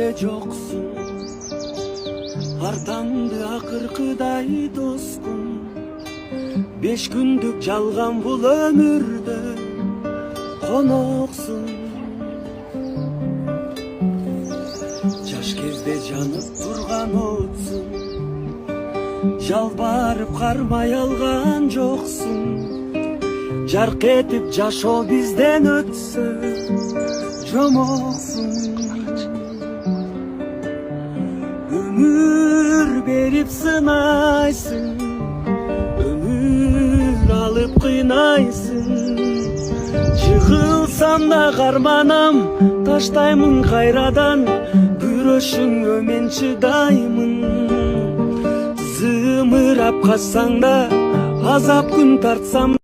менде жоксуң, артаңды акыркыдай доскун. 5 күндүк жалган бул өмүрдө коноксуң. Жаш кезде жанып турган отсуң, жалбарып кармай алган жоксуң. Жарк этип жашоо бизден өтсө жомоксуң. Өмүр берип сынайсың, өмүр алып кыйнайсың. Жыгылсам да карманам, таштаймын кайрадан. Күрөшүңө мен чыдаймын. Зымырап качсаң да, азап күн тартсам